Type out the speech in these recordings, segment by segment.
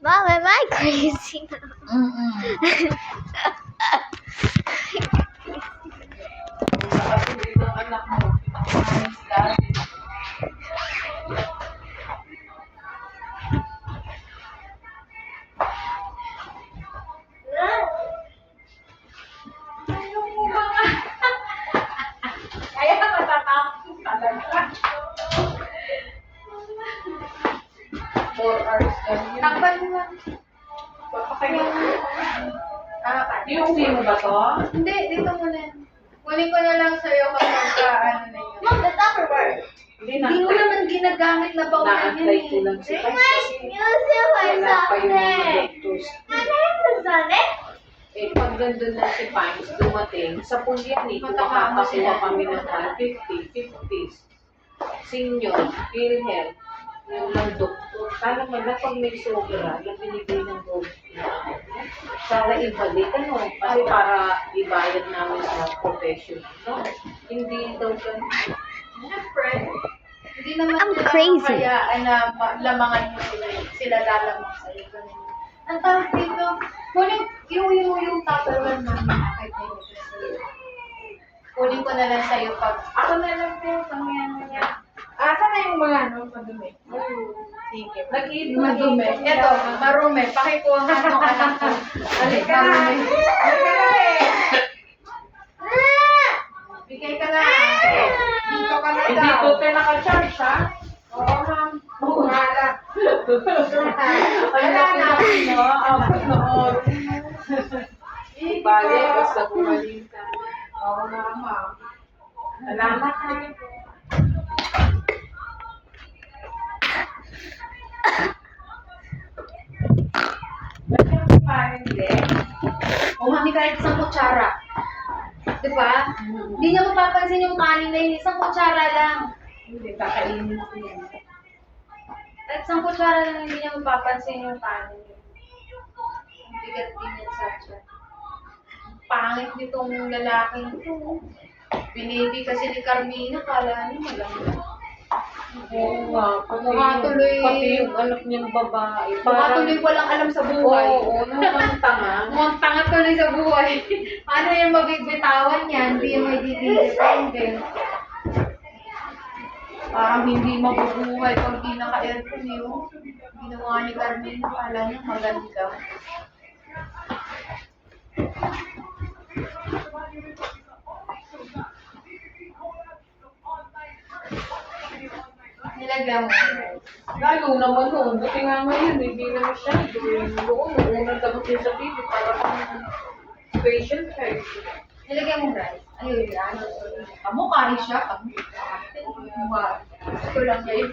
Mom, am I crazy now? Kapatid ng anak mo, pinakamis dati. Kaya matatakot talaga. 4 hours lang yun. Takpan mo lang. Papakainin mo. Ah, Iuwi mo ba to? Hindi, dito muna. Kunin ko na lang sa'yo kapag ano na yun. Mom, the Tupperware. Hindi na. Hindi mo naman ginagamit na bawal yun Na-apply ko lang si Bring Vice my kasi music or wala pa yung mga something. doctors. My name is on it. Eh, pag nandun na si Pines, dumating, sa Pulyani, makakakuha kami ng 50s. Senior, PhilHealth, yung lang doktor. Kala man na pag may sobra, yung binigay ng doktor. Para ibalik, ano, kasi para ibayad namin sa profession. No? Hindi daw ganun. Siyempre, hindi naman I'm nila crazy. hayaan na lamangan mo sila lalamang sa'yo. Ganun. Ang tawag dito, kunin yung Tupperware namin kahit may gusto sa'yo. Kunin ko na lang sa'yo pag Ako na lang po, kamayan niya. Saan na yung mga ano, madumi? sige. Nag-iit Madumi. Ito, marumi. Pakikuha nga itong anak ko. Halika na. Marumi. Halika na eh. Bigay ka na. Dito ka na Hindi daw. ko tayo naka-charge, ha? Oo, ma'am. Wala. Ay, natin no? Ako noon. Bale, basta kumaling ka. Oo nga, ma'am. Salamat ha. Lagyan ko pa rin din. O mami, kahit isang kutsara. Di ba? Hindi niya mapapansin yung kanin na yun. Isang kutsara lang. Hindi, kakainin ko yan. Kahit isang kutsara lang, hindi niya mapapansin yung kanin. Ang bigat din yan sa tiyan. Pangit nitong lalaking ito. Binibi kasi ni Carmina, kala niya malamang. Oo nga. Mukha tuloy. Pati yung anak niyang babae. Baka tuloy walang alam sa buhay. Oo, mukhang tanga. Mukhang tanga tuloy sa buhay. Ano yung mabibitawan niya? Hindi yung may didindepende. Parang hindi mabubuhay pag di naka-aircon yung ginawa ni Carmina. Kala niya maganda. Nilagyan mo. Lalo naman noon, buti nga ngayon, hindi na masyado. Noon, unang dapat yung sa TV, para kang patient care. Nilagyan mo rice. Ayun yan. Amo kari siya. Mukha. Ito lang niya yun.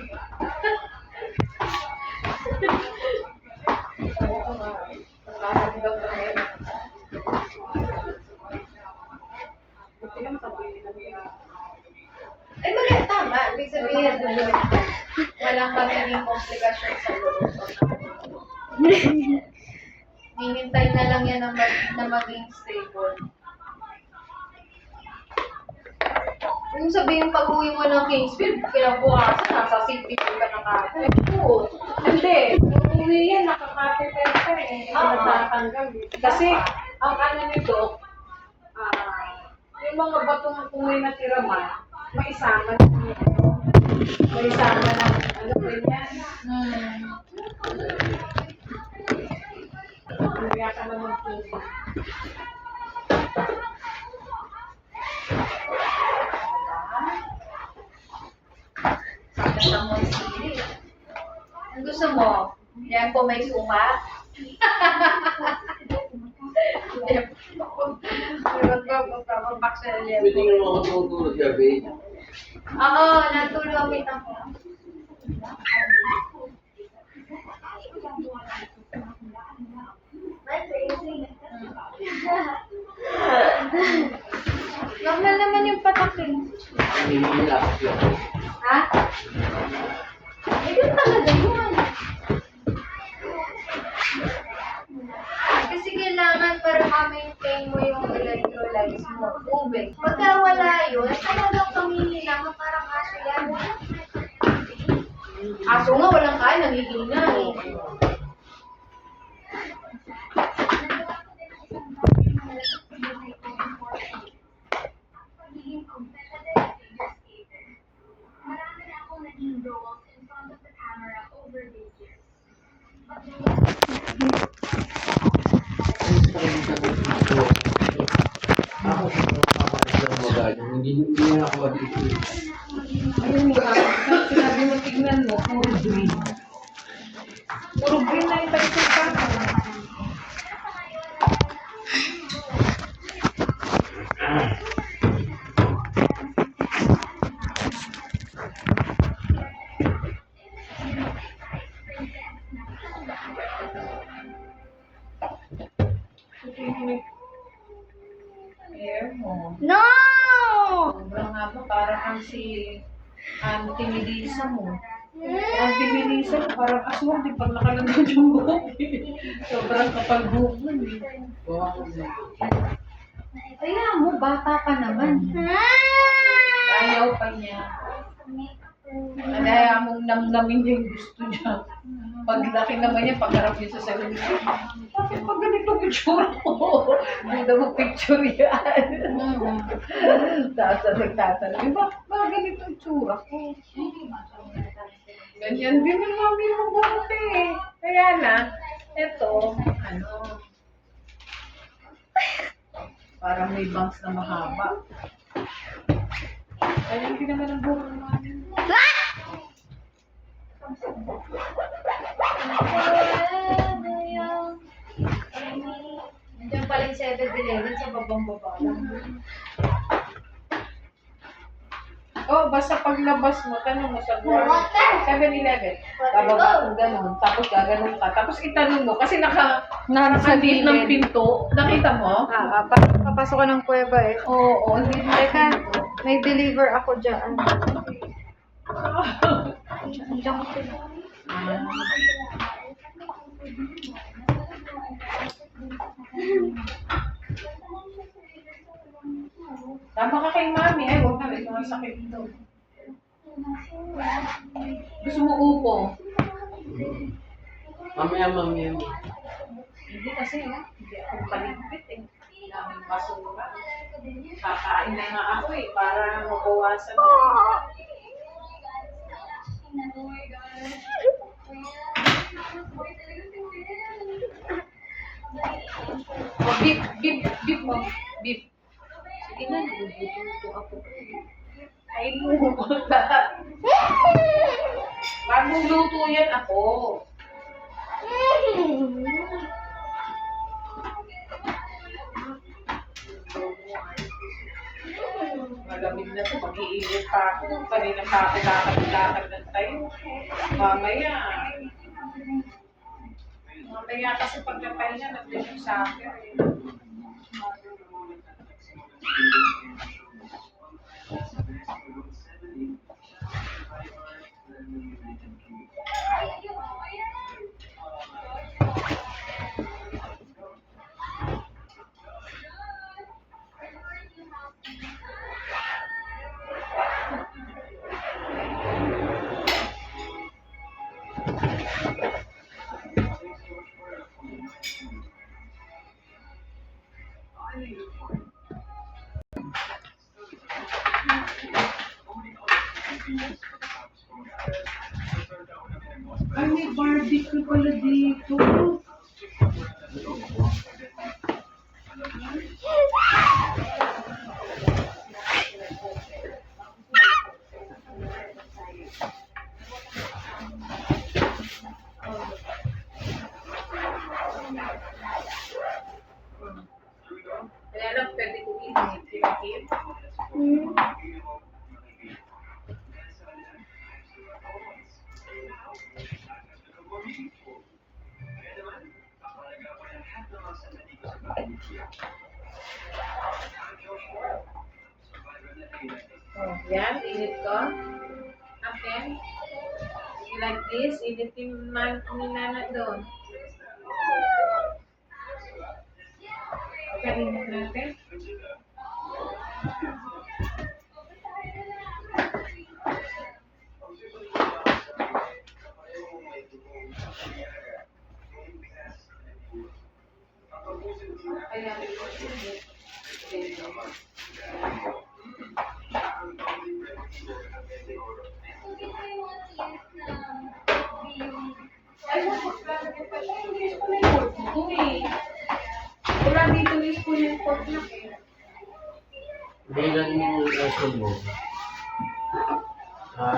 Oo nga. Nakakagdag na ngayon. Buti nga makabili na niya. Ay, mali. Tama. Ibig sabihin, walang magiging komplikasyon sa loob. Hinintay na lang yan na maging stable. Kung sabihin pag-uwi mo ng Kingsfield, kinabukasan, nasa city ka na kagad. Oo. Hindi. Uwi yan, nakakateter ka eh. Hindi Oo. natatanggal. Kasi, ang ano nito, yung mga batong kung may natira man, maisama ng ano ba yan? Kaya ka naman po. Ganda mo yung sili. Ang gusto mo? Yan po may suka. Pwede nga mga tutulog gabi. Oo, natulog ako. Normal naman yung patak eh. Hindi mo nilapit yun. Ha? Eh, yun talaga yun. Kasi kailangan para ma-maintain mo yung electrolytes mo. Tubig. Pagka wala yun, talagang kamihina ka parang aso yan. Aso nga, walang kain, nangihina eh. Ako sa mga hindi na ako dito. Ayun nga, sinabi mo, tignan mo, puro green. Puro green na yung tayo sa hair mo. No! Sobrang nga mo, parang kang si Auntie Melissa mo. Auntie Melissa, parang aswang din pag nakalagod yung buhok. Sobrang kapal buhok nun eh. Kaya mo, bata pa naman. Ayaw pa niya. Kaya mong namnamin niya yung gusto niya. Paglaki naman niya, pagharap niya sa sarili niya. Bakit pag ganito picture ko? Hindi mo picture yan. Tapos nagtatanong, ba ganito yung tsura ko? Ganyan din yung mami mo buhok eh. Kaya na, eto, parang may bangs na mahaba. Kaya hindi naman ang buhok ng mami mo. Nandiyan pala yung 7-Eleven sa babang-baba lang. Oh, basta paglabas mo, tanong mo sa buwan. 7-Eleven. Bababa kung gano'n. Tapos gaganon ka. Tapos itanong mo, kasi nakakandit ng pinto. Nakita mo? Papasok ko ng kuweba eh. Oo, hindi mo Teka, may deliver ako dyan. Andiyan ko sila. Tama ka kay mami. Ay, huwag na. May mga sakit ito. Gusto mo upo? Mamaya. Hindi kasi, hindi ako paligpit eh. Daming basura. Kakain na nga ako eh, para mabawasan. Oh, beef mo. Beef. Sige na, nagugutom-to ako. Ay, mo. Bagong luto yan ako. Malamig na ito, mag-iinit pa ako. Kanina pa ako lakad ng tayo. Mamaya. Mamaya kasi pag napahinga, nandun yung soccer eh. Ay, may barbecue pala dito. Kaya lang, pwede ko init. Oh, yan, init ko. Okay. Like this, initin ni Nana doon. Okay, init natin. Ayan, init. Ay, Hindi ko na yung pork mo eh. Wala dito yung spoon yung pork na eh. Hindi lang yung reason mo. Ha?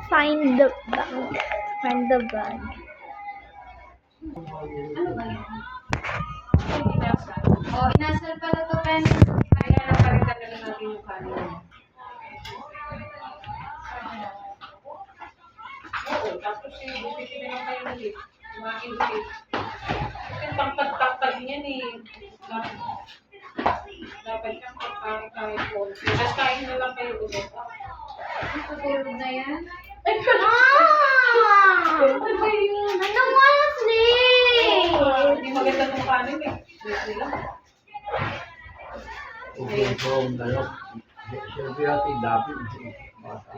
Find the bag. Find the bag. Ano ba yan? Yung inasal. Oh, inasal pala to, Pen. Kaya napalitan na lang natin yung kanin. Oo, tapos bibili na lang kayo ulit. Kumain ulit. Kasi tangkad-tangkad niyan eh. Dapat siyang pagkain po. Tapos kain na lang kayo ulit. Tutulog na yan. Ay, Ah! ano ba yun? I don't want to sleep. Hindi maganda ng kanin eh. Wait lang. Kung ano, siyempre natin dapat bata.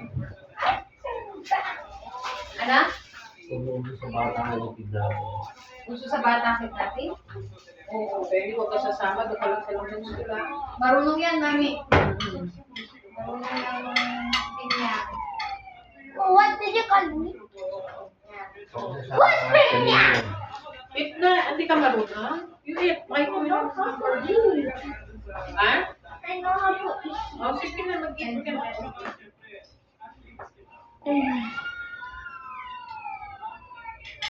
Ano? Kung sa bata na dapat. Gusto sa bata kit natin? Oo, baby, huwag ka sasama. Doon ka lang sa lang sila. Marunong yan, mami. Marunong yung pinya. What did you call me? What's Wait na, hindi ka marunong? You eat, may kulang ka for you. Ha? I know how to eat. O, sige na, mag-eat ka na.